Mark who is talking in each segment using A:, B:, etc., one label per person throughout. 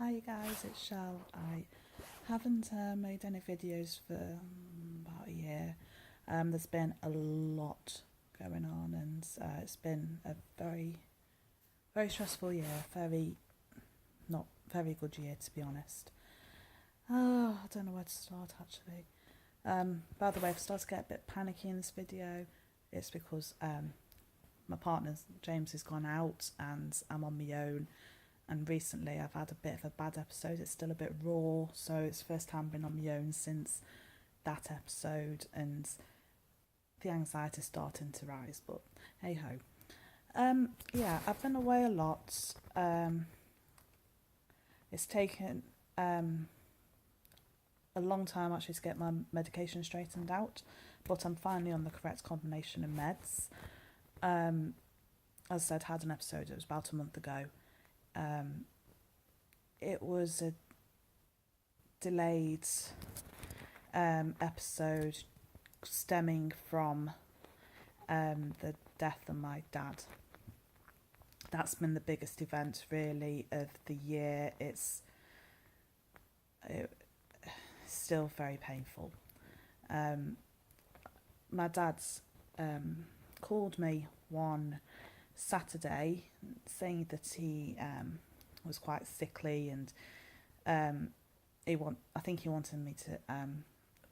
A: Hi you guys, it's Shell. I haven't made any videos for about a year. There's been a lot going on and it's been a very stressful year, not very good year to be honest. Oh, I don't know where to start actually. By the way, if I start to get a bit panicky in this video, it's because my partner James has gone out and I'm on my own. And recently I've had a bit of a bad episode. It's still a bit raw, so it's the first time I've been on my own since that episode, and the anxiety's starting to rise, but hey ho. Yeah, I've been away a lot. It's taken a long time actually to get my medication straightened out, but I'm finally on the correct combination of meds. As I said, had an episode, it was about a month ago. It was a delayed episode stemming from the death of my dad. That's been the biggest event really of the year. It's still very painful. My dad's called me one Saturday saying that he was quite sickly and I think he wanted me to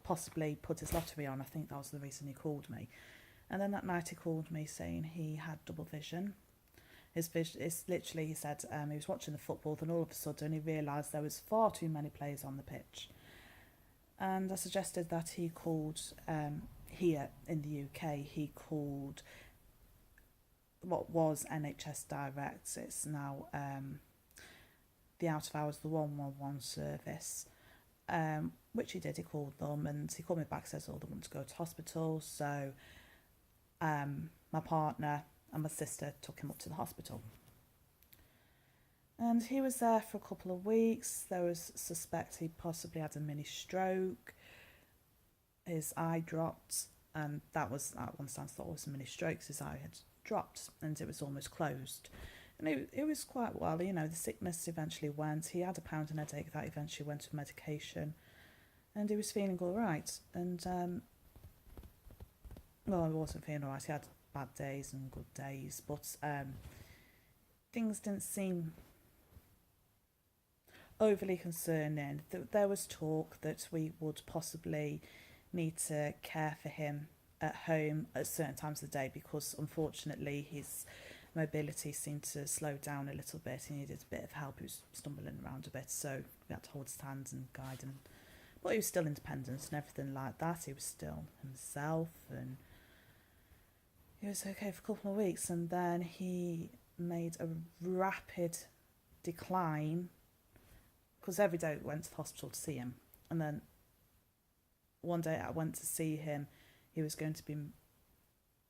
A: possibly put his lottery on. I think that was the reason he called me. And then that night he called me saying he had double vision. His vision is literally, he said he was watching the football, then all of a sudden he realised there was far too many players on the pitch. And I suggested that he called here in the UK, he called what was NHS Direct. It's now the out of hours, the 111 service, which he did. He called them and he called me back, says, oh, they want to go to hospital. So my partner and my sister took him up to the hospital. And he was there for a couple of weeks. There was suspect he possibly had a mini stroke. His eye dropped, and that was at one stance thought it was a mini stroke. His eye had dropped and it was almost closed. And it was quite well, you know, the sickness eventually went. He had a pounding headache that eventually went to medication, and he was feeling all right. And well, he wasn't feeling all right. He had bad days and good days, but things didn't seem overly concerning. There was talk that we would possibly need to care for him at home at certain times of the day because unfortunately his mobility seemed to slow down a little bit. He needed a bit of help. He was stumbling around a bit, so we had to hold his hands and guide him. But he was still independent and everything like that. He was still himself, and he was okay for a couple of weeks, and then he made a rapid decline because every day I went to the hospital to see him, and then one day I went to see him. He was going to be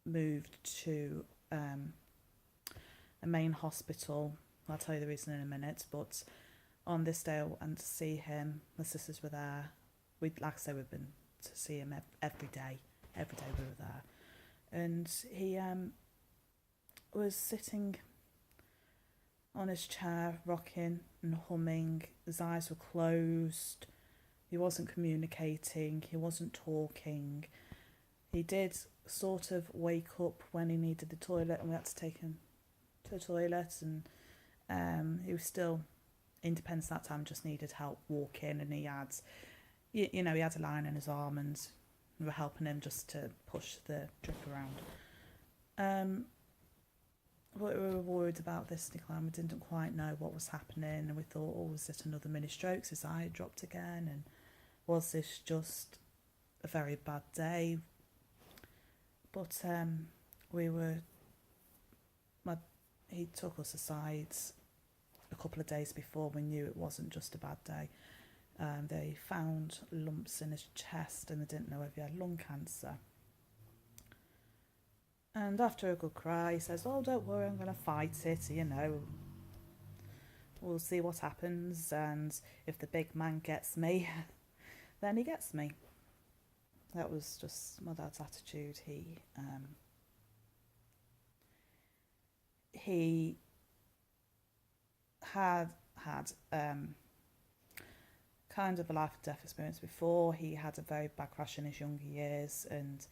A: moved to a main hospital. I'll tell you the reason in a minute, but on this day I went to see him. My sisters were there. Like I say, we've been to see him every day. Every day we were there. And he was sitting on his chair, rocking and humming. His eyes were closed. He wasn't communicating. He wasn't talking. He did sort of wake up when he needed the toilet, and we had to take him to the toilet, and he was still independent at that time, just needed help walking, and he had, you know, he had a line in his arm, and we were helping him just to push the drip around. But we were worried about this decline. We didn't quite know what was happening, and we thought, oh, was it another mini stroke? His eye dropped again, and was this just a very bad day? But he took us aside a couple of days before. We knew it wasn't just a bad day. They found lumps in his chest and they didn't know if he had lung cancer. And after a good cry, he says, oh, don't worry, I'm going to fight it, you know. We'll see what happens, and if the big man gets me, then he gets me. That was just my dad's attitude. He had kind of a life and death experience before. He had a very bad crash in his younger years, and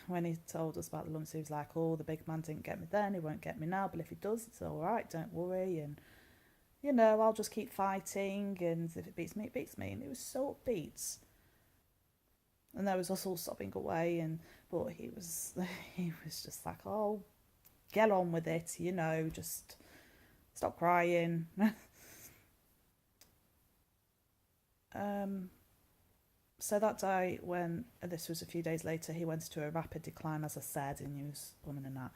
A: when he told us about the lumps, he was like, oh, the big man didn't get me then, he won't get me now, but if he does, it's all right, don't worry, and I'll just keep fighting, and if it beats me, it beats me. And it was so upbeat, and there was us all sobbing away, but he was just like, oh, get on with it, just stop crying. So that day, when this was a few days later, he went into a rapid decline, as I said, and he was woman and that.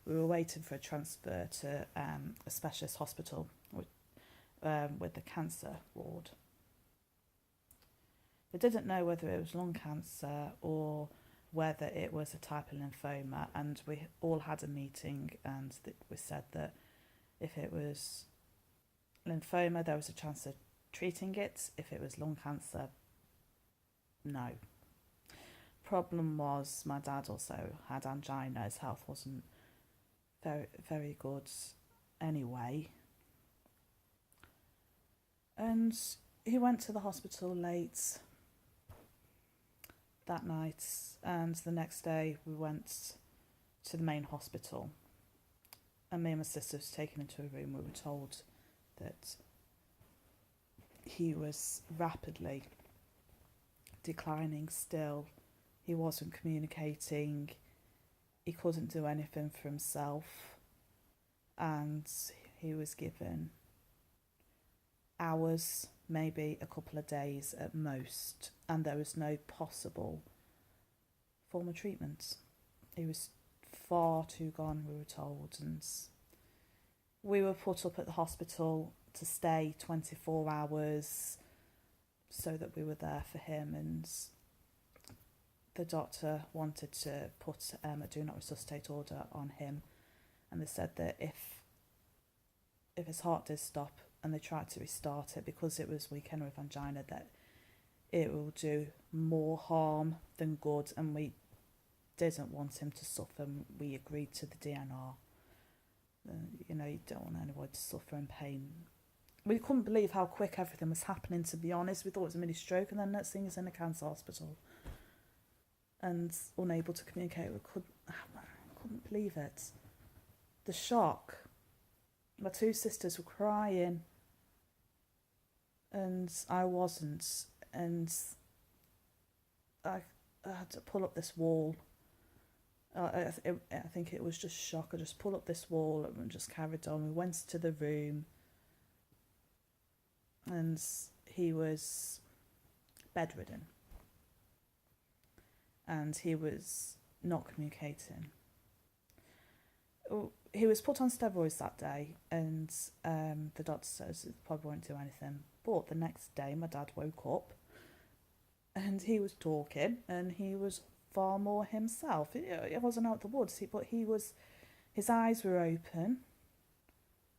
A: We were waiting for a transfer to a specialist hospital with the cancer ward. They didn't know whether it was lung cancer or whether it was a type of lymphoma, and we all had a meeting, and we said that if it was lymphoma, there was a chance of treating it. If it was lung cancer, no. Problem was, my dad also had angina. His health wasn't very, very good anyway. And he went to the hospital late that night, and the next day we went to the main hospital, and me and my sister was taken into a room. We were told that he was rapidly declining still. He wasn't communicating, he couldn't do anything for himself, and he was given hours, maybe a couple of days at most, and there was no possible form of treatment. He was far too gone, we were told, and we were put up at the hospital to stay 24 hours so that we were there for him, and the doctor wanted to put a do not resuscitate order on him, and they said that if his heart did stop and they tried to restart it, because it was weak with angina, that it will do more harm than good, and we didn't want him to suffer. We agreed to the DNR. You don't want anyone to suffer in pain. We couldn't believe how quick everything was happening, to be honest. We thought it was a mini stroke, and then next thing is in a cancer hospital and unable to communicate. We couldn't believe it. The shock. My two sisters were crying, and I wasn't, and I had to pull up this wall. I think it was just shock. I just pulled up this wall and just carried on. We went to the room, and he was bedridden, and he was not communicating. He was put on steroids that day, and the doctor says it probably won't do anything. But the next day, my dad woke up, and he was talking, and he was far more himself. It wasn't out the woods, but his eyes were open,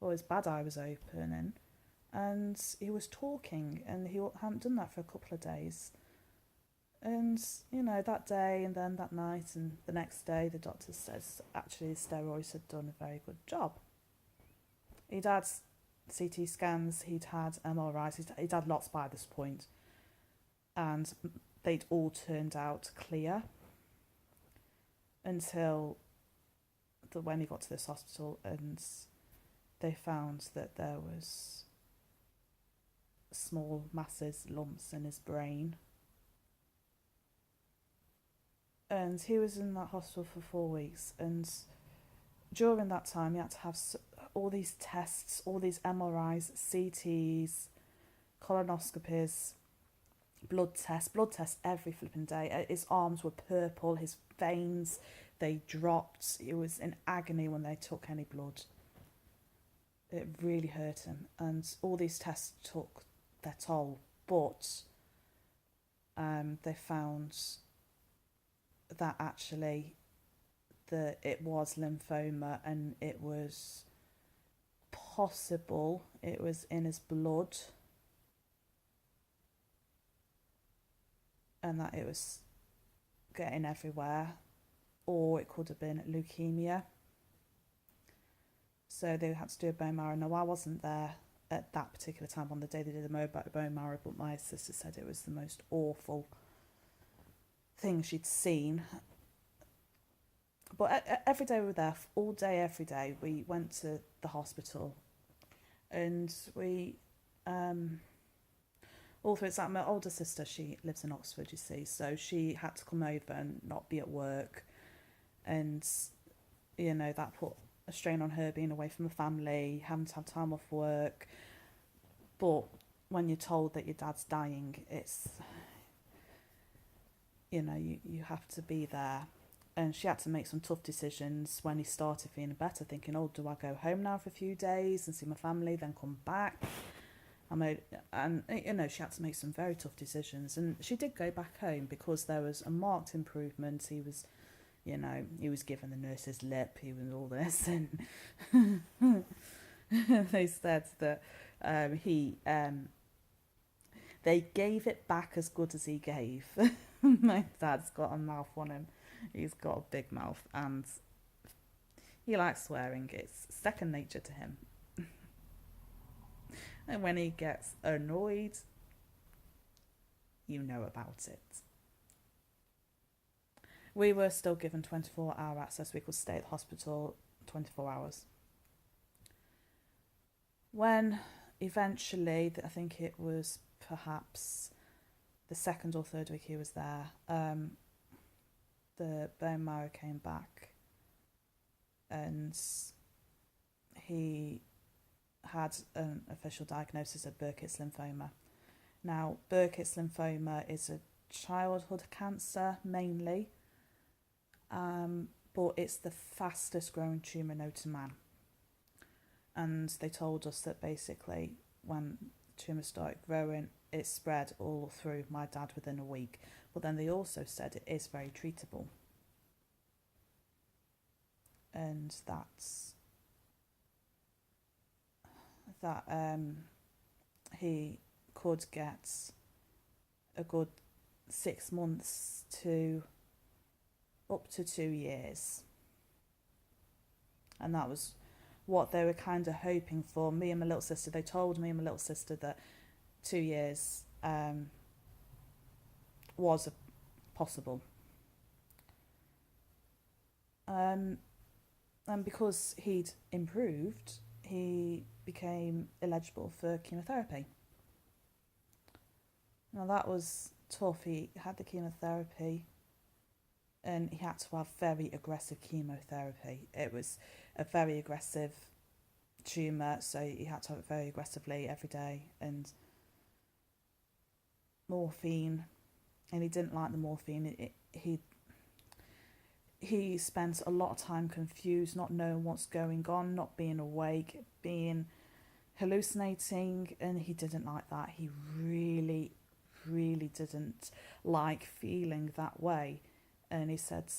A: or his bad eye was open, and he was talking, and he hadn't done that for a couple of days. And, that day and then that night and the next day, the doctor says actually the steroids had done a very good job. He'd had CT scans, he'd had MRIs, he'd had lots by this point, and they'd all turned out clear until when he got to this hospital, and they found that there was small masses, lumps in his brain. And he was in that hospital for 4 weeks, and during that time he had to have all these tests, all these MRIs, CTs, colonoscopies, blood tests every flipping day. His arms were purple, his veins, they dropped. It was in agony when they took any blood. It really hurt him, and all these tests took their toll, but they found that actually it was lymphoma, and it was possible it was in his blood, and that it was getting everywhere, or it could have been leukemia. So they had to do a bone marrow. Now, I wasn't there at that particular time on the day they did the bone marrow, but my sister said it was the most awful thing she'd seen. But every day we were there, all day, every day. We went to the hospital, and we, all through it's like my older sister, she lives in Oxford, you see, so she had to come over and not be at work, and you know that put a strain on her being away from the family, having to have time off work. But when you're told that your dad's dying, it's, you know, you have to be there. And she had to make some tough decisions when he started feeling better, thinking, oh, do I go home now for a few days and see my family, then come back? And you know, she had to make some very tough decisions. And she did go back home because there was a marked improvement. He was, you know, he was given the nurse's lip, he was all this. And they said that they gave it back as good as he gave. My dad's got a mouth on him. He's got a big mouth and he likes swearing. It's second nature to him. And when he gets annoyed, you know about it. We were still given 24-hour access. We could stay at the hospital 24 hours. When eventually, I think it was perhaps the second or third week he was there, the bone marrow came back and he had an official diagnosis of Burkitt's lymphoma. Now, Burkitt's lymphoma is a childhood cancer mainly, but it's the fastest growing tumour known to man. And they told us that basically when the tumour started growing, it spread all through my dad within a week. But then they also said it is very treatable. And that's that he could get a good 6 months to up to 2 years. And that was what they were kind of hoping for. Me and my little sister, they told me and my little sister that 2 years was possible. And because he'd improved, he became eligible for chemotherapy. Now that was tough. He had the chemotherapy and he had to have very aggressive chemotherapy. It was a very aggressive tumour, so he had to have it very aggressively every day, and morphine, and he didn't like the morphine. He spent a lot of time confused, not knowing what's going on, not being awake, being hallucinating, and he didn't like that. He really, really didn't like feeling that way. And he said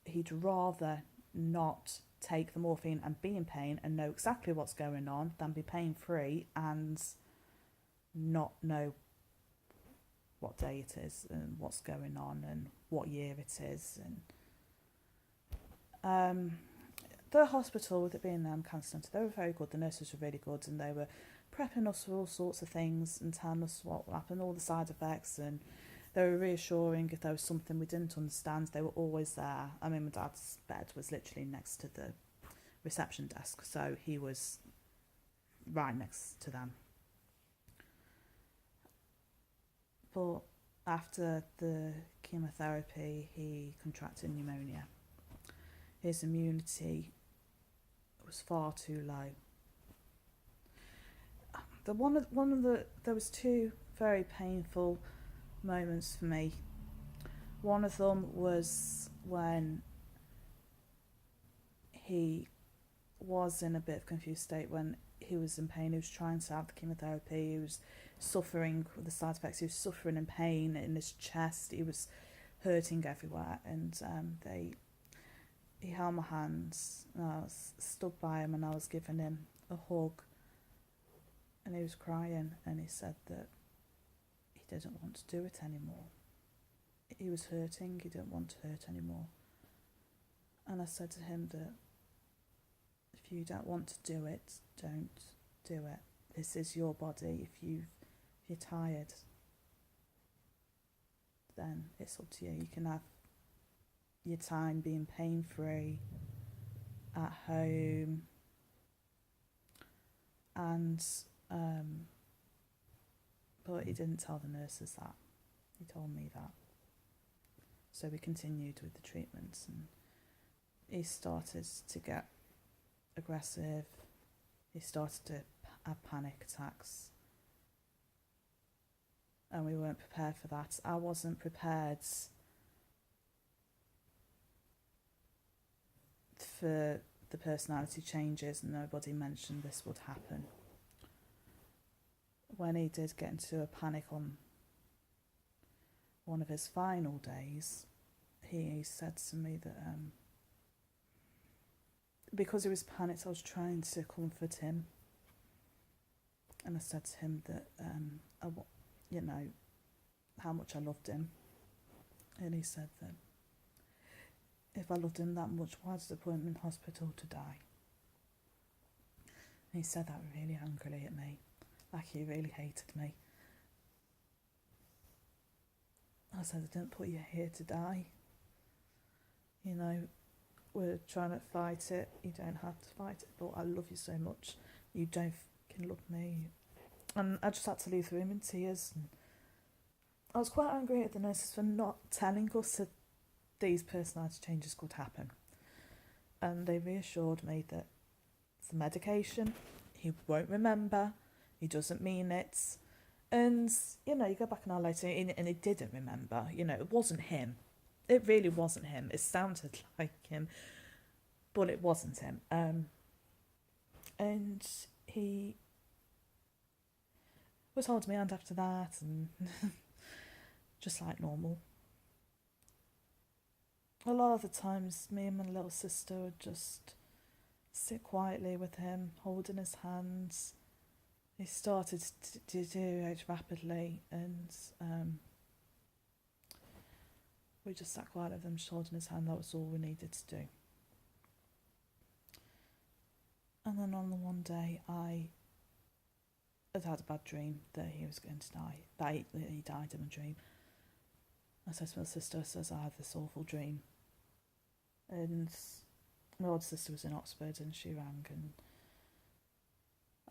A: he'd rather not take the morphine and be in pain and know exactly what's going on than be pain-free and not know what day it is and what's going on and what year it is. And the hospital, with it being cancer centre, they were very good. The nurses were really good, and they were prepping us for all sorts of things and telling us what would happen, all the side effects, and they were reassuring if there was something we didn't understand. They were always there. I mean, my dad's bed was literally next to the reception desk, so he was right next to them. But after the chemotherapy, he contracted pneumonia. His immunity was far too low. There was two very painful moments for me. One of them was when he was in a bit of a confused state when he was in pain. He was trying to have the chemotherapy. He was suffering with the side effects. He was suffering in pain in his chest. He was hurting everywhere, and he held my hands, and I stood by him and I was giving him a hug, and he was crying, and he said that he didn't want to do it anymore. He was hurting, he didn't want to hurt anymore. And I said to him that if you don't want to do it, don't do it. this is your body. If you're tired, then it's up to you. You can have your time being pain-free at home, and but he didn't tell the nurses that. He told me that. So we continued with the treatments, and he started to get aggressive. He started to have panic attacks, and we weren't prepared for that. I wasn't prepared for the personality changes, and nobody mentioned this would happen. When he did get into a panic on one of his final days, he said to me that because he was panicked, I was trying to comfort him, and I said to him that how much I loved him, and he said that if I loved him that much, why did I put him in hospital to die? And he said that really angrily at me, like he really hated me. I said, I didn't put you here to die. You know, we're trying to fight it. You don't have to fight it, but I love you so much. You don't fucking love me. And I just had to leave the room in tears. And I was quite angry at the nurses for not telling us that these personality changes could happen. And they reassured me that it's the medication. He won't remember. He doesn't mean it. And, you go back an hour later and he didn't remember. It wasn't him. It really wasn't him. It sounded like him, but it wasn't him. And he was holding my hand after that, and just like normal. A lot of the times, me and my little sister would just sit quietly with him, holding his hands. He started to deteriorate rapidly, and we just sat quiet with him, just holding his hand. That was all we needed to do. And then on the one day, I had a bad dream that he was going to die, that he died in a dream. I said to my sister, I had this awful dream. And my older sister was in Oxford, and she rang, and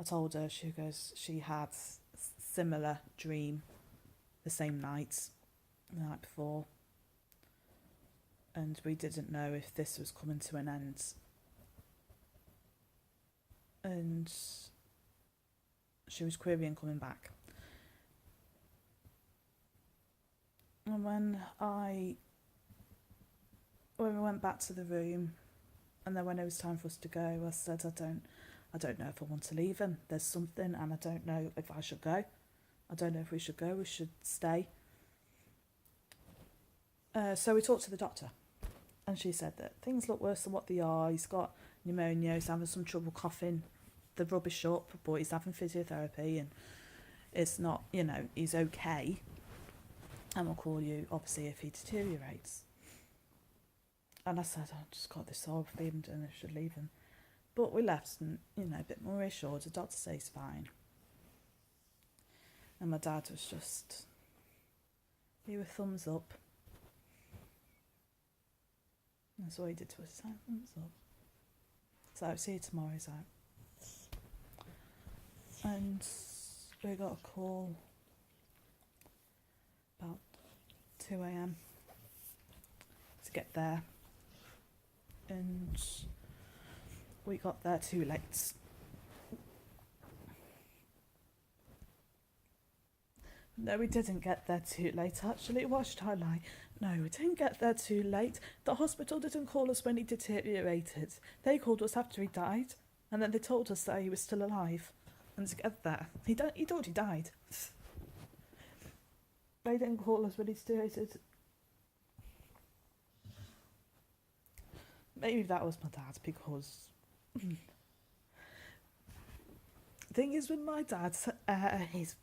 A: I told her, she goes, she had a similar dream the same night, the night before. And we didn't know if this was coming to an end. And she was querying coming back. And when we went back to the room, and then when it was time for us to go, I said, I don't know if I want to leave him. There's something, and I don't know if I should go. I don't know if we should go. We should stay. So we talked to the doctor, and she said that things look worse than what they are. He's got pneumonia. He's having some trouble coughing the rubbish up, but he's having physiotherapy, and it's not, he's okay. And we'll call you, obviously, if he deteriorates. And I said, I've just got this horrible feeling and I should leave him. But we left, and, a bit more reassured. The doctor says he's fine. And my dad was just, he was thumbs up. That's what he did to us, thumbs up. So see you tomorrow, he's out. And we got a call about 2 a.m. to get there. And we got there too late. No, we didn't get there too late, actually. Why should I lie? No, we didn't get there too late. The hospital didn't call us when he deteriorated. They called us after he died, and then they told us that he was still alive. And to get there, he'd already died. They didn't call us when he deteriorated. Maybe that was my dad, because the thing is with my dad, he's